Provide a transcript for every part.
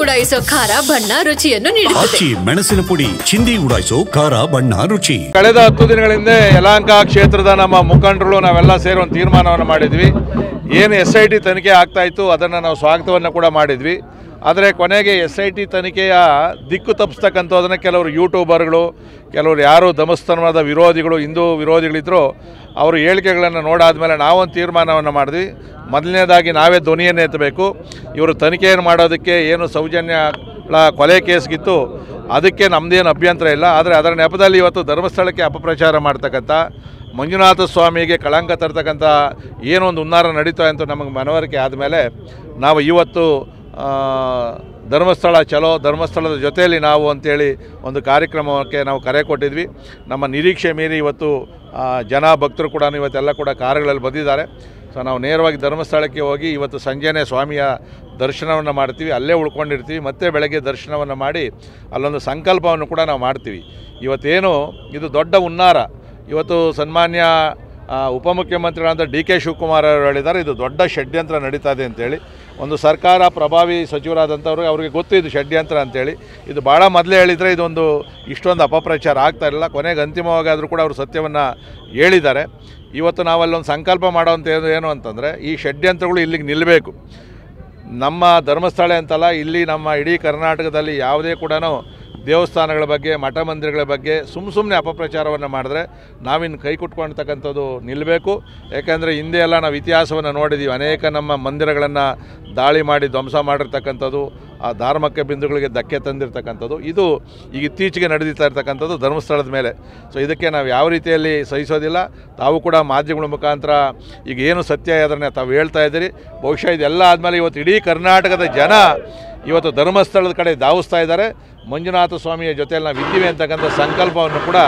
ಉಡಾಯಿಸೋ ಖಾರ ಬಣ್ಣ ರುಚಿಯನ್ನು ನೀಡುತ್ತದೆ. ಮೆಣಸಿನ ಪುಡಿ ಚಿಂದಿ ಉಡಾಯಿಸೋ ಖಾರ ಬಣ್ಣ ರುಚಿ. ಕಳೆದ 10 ದಿನಗಳಿಂದ ಯಲಹಂಕ ಕ್ಷೇತ್ರದ ನಮ್ಮ ಮುಖಂಡರು ನಾವೆಲ್ಲ ಸೇರಿ ಒಂದು ತೀರ್ಮಾನವನ್ನು ಮಾಡಿದ್ವಿ. ಏನು SIT ತನಿಖೆ ಆಗ್ತಾ ಇತ್ತು ಅದನ್ನು ನಾವು ಸ್ವಾಗತವನ್ನು ಕೂಡ ಮಾಡಿದ್ವಿ. ಆದರೆ ಕೊನೆಗೆ SIT ತನಿಖೆಯ ದಿಕ್ಕು ತಪ್ಪಿಸ್ತಕ್ಕಂಥದ್ದನ್ನು ಕೆಲವರು ಯೂಟ್ಯೂಬರ್ಗಳು, ಕೆಲವರು ಯಾರು ಧರ್ಮಸ್ಥಾನದ ವಿರೋಧಿಗಳು, ಹಿಂದೂ ವಿರೋಧಿಗಳಿದ್ರು ಅವರು ಹೇಳಿಕೆಗಳನ್ನು ನೋಡಾದ್ಮೇಲೆ ನಾವೊಂದು ತೀರ್ಮಾನವನ್ನು ಮಾಡಿದ್ವಿ. ಮೊದಲನೇದಾಗಿ ನಾವೇ ಧ್ವನಿಯನ್ನು ಎತ್ತಬೇಕು. ಇವರು ತನಿಖೆಯನ್ನು ಮಾಡೋದಕ್ಕೆ ಏನು ಸೌಜನ್ಯಗಳ ಕೊಲೆ ಕೇಸ್ಗಿತ್ತು ಅದಕ್ಕೆ ನಮ್ಮದೇನು ಅಭ್ಯಂತರ ಇಲ್ಲ. ಆದರೆ ಅದರ ನೆಪದಲ್ಲಿ ಇವತ್ತು ಧರ್ಮಸ್ಥಳಕ್ಕೆ ಅಪಪ್ರಚಾರ ಮಾಡ್ತಕ್ಕಂಥ, ಮಂಜುನಾಥ ಸ್ವಾಮಿಗೆ ಕಳಂಕ ತರ್ತಕ್ಕಂಥ ಏನೊಂದು ಹುನ್ನಾರ ನಡೀತಾ ಅಂತ ನಮಗೆ ಮನವರಿಕೆ ಆದಮೇಲೆ ನಾವು ಇವತ್ತು ಧರ್ಮಸ್ಥಳ ಚಲೋ, ಧರ್ಮಸ್ಥಳದ ಜೊತೆಯಲ್ಲಿ ನಾವು ಅಂತೇಳಿ ಒಂದು ಕಾರ್ಯಕ್ರಮಕ್ಕೆ ನಾವು ಕರೆ ಕೊಟ್ಟಿದ್ವಿ. ನಮ್ಮ ನಿರೀಕ್ಷೆ ಮೀರಿ ಇವತ್ತು ಜನ ಭಕ್ತರು ಕೂಡ ಇವತ್ತೆಲ್ಲ ಕೂಡ ಕಾರುಗಳಲ್ಲಿ ಬಂದಿದ್ದಾರೆ. ಸೊ ನಾವು ನೇರವಾಗಿ ಧರ್ಮಸ್ಥಳಕ್ಕೆ ಹೋಗಿ ಇವತ್ತು ಸಂಜೆನೇ ಸ್ವಾಮಿಯ ದರ್ಶನವನ್ನು ಮಾಡ್ತೀವಿ, ಅಲ್ಲೇ ಉಳ್ಕೊಂಡಿರ್ತೀವಿ. ಮತ್ತೆ ಬೆಳಗ್ಗೆ ದರ್ಶನವನ್ನು ಮಾಡಿ ಅಲ್ಲೊಂದು ಸಂಕಲ್ಪವನ್ನು ಕೂಡ ನಾವು ಮಾಡ್ತೀವಿ. ಇವತ್ತೇನು ಇದು ದೊಡ್ಡ ಹುನ್ನಾರ. ಇವತ್ತು ಸನ್ಮಾನ್ಯ ಉಪಮುಖ್ಯಮಂತ್ರಿಗಳಂತ DK ಶಿವಕುಮಾರ್ ಅವರು ಹೇಳಿದ್ದಾರೆ ಇದು ದೊಡ್ಡ ಷಡ್ಯಂತ್ರ ನಡೀತಾ ಇದೆ ಅಂತೇಳಿ. ಒಂದು ಸರ್ಕಾರ ಪ್ರಭಾವಿ ಸಚಿವರಾದಂಥವ್ರು ಅವ್ರಿಗೆ ಗೊತ್ತು ಇದು ಷಡ್ಯಂತ್ರ ಅಂತೇಳಿ. ಇದು ಭಾಳ ಮೊದಲೇ ಹೇಳಿದರೆ ಇದೊಂದು ಇಷ್ಟೊಂದು ಅಪಪ್ರಚಾರ ಆಗ್ತಾ ಇರಲಿಲ್ಲ. ಕೊನೆಗೆ ಅಂತಿಮವಾಗಾದರೂ ಕೂಡ ಅವರು ಸತ್ಯವನ್ನು ಹೇಳಿದ್ದಾರೆ. ಇವತ್ತು ನಾವಲ್ಲೊಂದು ಸಂಕಲ್ಪ ಮಾಡೋವಂಥ ಏನು ಅಂತಂದರೆ ಈ ಷಡ್ಯಂತ್ರಗಳು ಇಲ್ಲಿಗೆ ನಿಲ್ಲಬೇಕು. ನಮ್ಮ ಧರ್ಮಸ್ಥಳ ಅಂತಲ್ಲ, ಇಲ್ಲಿ ನಮ್ಮ ಇಡೀ ಕರ್ನಾಟಕದಲ್ಲಿ ಯಾವುದೇ ಕೂಡ ದೇವಸ್ಥಾನಗಳ ಬಗ್ಗೆ, ಮಠ ಮಂದಿರಗಳ ಬಗ್ಗೆ ಸುಮ್ಮನೆ ಅಪಪ್ರಚಾರವನ್ನು ಮಾಡಿದ್ರೆ ನಾವಿನ್ನು ಕೈ ಕುಟ್ಕೊಳ್ತಕ್ಕಂಥದ್ದು ನಿಲ್ಲಬೇಕು. ಯಾಕೆಂದರೆ ಹಿಂದೆ ಎಲ್ಲ ನಾವು ಇತಿಹಾಸವನ್ನು ನೋಡಿದ್ದೀವಿ. ಅನೇಕ ನಮ್ಮ ಮಂದಿರಗಳನ್ನು ದಾಳಿ ಮಾಡಿ ಧ್ವಂಸ ಮಾಡಿರ್ತಕ್ಕಂಥದ್ದು, ಆ ಧಾರ್ಮಿಕ ಬಿಂದುಗಳಿಗೆ ಧಕ್ಕೆ ತಂದಿರತಕ್ಕಂಥದ್ದು, ಇದು ಈಗ ಇತ್ತೀಚೆಗೆ ನಡೆದಿರ್ತಾ ಇರ್ತಕ್ಕಂಥದ್ದು ಧರ್ಮಸ್ಥಳದ ಮೇಲೆ. ಸೊ ಇದಕ್ಕೆ ನಾವು ಯಾವ ರೀತಿಯಲ್ಲಿ ಸಹಿಸೋದಿಲ್ಲ. ತಾವು ಕೂಡ ಮಾಧ್ಯಮಗಳ ಮುಖಾಂತರ ಈಗ ಏನು ಸತ್ಯ ಅದನ್ನು ತಾವು ಹೇಳ್ತಾ ಇದ್ದೀರಿ. ಬಹುಶಃ ಇದೆಲ್ಲ ಆದಮೇಲೆ ಇವತ್ತು ಇಡೀ ಕರ್ನಾಟಕದ ಜನ ಇವತ್ತು ಧರ್ಮಸ್ಥಳದ ಕಡೆ ಧಾವಿಸ್ತಾ ಇದ್ದಾರೆ. ಮಂಜುನಾಥ ಸ್ವಾಮಿಯ ಜೊತೆಯಲ್ಲಿ ನಾವು ಇದ್ದೀವಿ ಅಂತಕ್ಕಂಥ ಸಂಕಲ್ಪವನ್ನು ಕೂಡ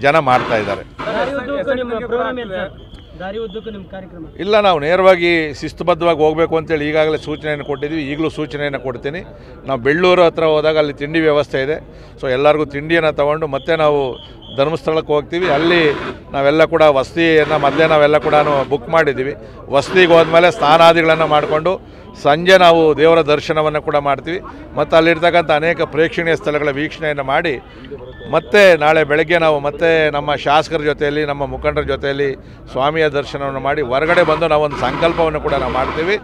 ಜನ ಮಾಡ್ತಾ ಇದ್ದಾರೆ. ಇಲ್ಲ, ನಾವು ನೇರವಾಗಿ ಶಿಸ್ತುಬದ್ಧವಾಗಿ ಹೋಗಬೇಕು ಅಂತೇಳಿ ಈಗಾಗಲೇ ಸೂಚನೆಯನ್ನು ಕೊಟ್ಟಿದ್ವಿ. ಈಗಲೂ ಸೂಚನೆಯನ್ನು ಕೊಡ್ತೀನಿ. ನಾವು ಬೆಳ್ಳೂರು ಹತ್ರ ಹೋದಾಗ ಅಲ್ಲಿ ತಿಂಡಿ ವ್ಯವಸ್ಥೆ ಇದೆ. ಸೊ ಎಲ್ಲರಿಗೂ ತಿಂಡಿಯನ್ನು ತಗೊಂಡು ಮತ್ತೆ ನಾವು ಧರ್ಮಸ್ಥಳಕ್ಕೆ ಹೋಗ್ತೀವಿ. ಅಲ್ಲಿ ನಾವೆಲ್ಲ ಕೂಡ ವಸತಿಯನ್ನು ಮೊದಲೇ ನಾವೆಲ್ಲ ಕೂಡ ಬುಕ್ ಮಾಡಿದ್ದೀವಿ. ವಸತಿಗೆ ಹೋದ್ಮೇಲೆ ಸ್ನಾನಾದಿಗಳನ್ನು ಮಾಡಿಕೊಂಡು ಸಂಜೆ ನಾವು ದೇವರ ದರ್ಶನವನ್ನು ಕೂಡ ಮಾಡ್ತೀವಿ. ಮತ್ತು ಅಲ್ಲಿರ್ತಕ್ಕಂಥ ಅನೇಕ ಪ್ರೇಕ್ಷಣೀಯ ಸ್ಥಳಗಳ ವೀಕ್ಷಣೆಯನ್ನು ಮಾಡಿ ಮತ್ತೆ ನಾಳೆ ಬೆಳಗ್ಗೆ ನಾವು ಮತ್ತೆ ನಮ್ಮ ಶಾಸಕರ ಜೊತೆಯಲ್ಲಿ, ನಮ್ಮ ಮುಖಂಡರ ಜೊತೆಯಲ್ಲಿ ಸ್ವಾಮಿಯ ದರ್ಶನವನ್ನು ಮಾಡಿ ಹೊರಗಡೆ ಬಂದು ನಾವೊಂದು ಸಂಕಲ್ಪವನ್ನು ಕೂಡ ನಾವು ಮಾಡ್ತೀವಿ.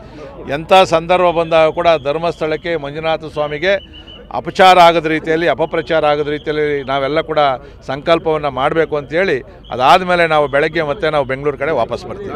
ಎಂಥ ಸಂದರ್ಭ ಬಂದಾಗ ಕೂಡ ಧರ್ಮಸ್ಥಳಕ್ಕೆ ಮಂಜುನಾಥ ಸ್ವಾಮಿಗೆ ಅಪಚಾರ ಆಗದ ರೀತಿಯಲ್ಲಿ, ಅಪಪ್ರಚಾರ ಆಗದ ರೀತಿಯಲ್ಲಿ ನಾವೆಲ್ಲ ಕೂಡ ಸಂಕಲ್ಪವನ್ನು ಮಾಡಬೇಕು ಅಂತೇಳಿ ಅದಾದಮೇಲೆ ನಾವು ಬೆಳಗ್ಗೆ ಮತ್ತೆ ನಾವು ಬೆಂಗಳೂರು ಕಡೆ ವಾಪಸ್ ಬರ್ತೀವಿ.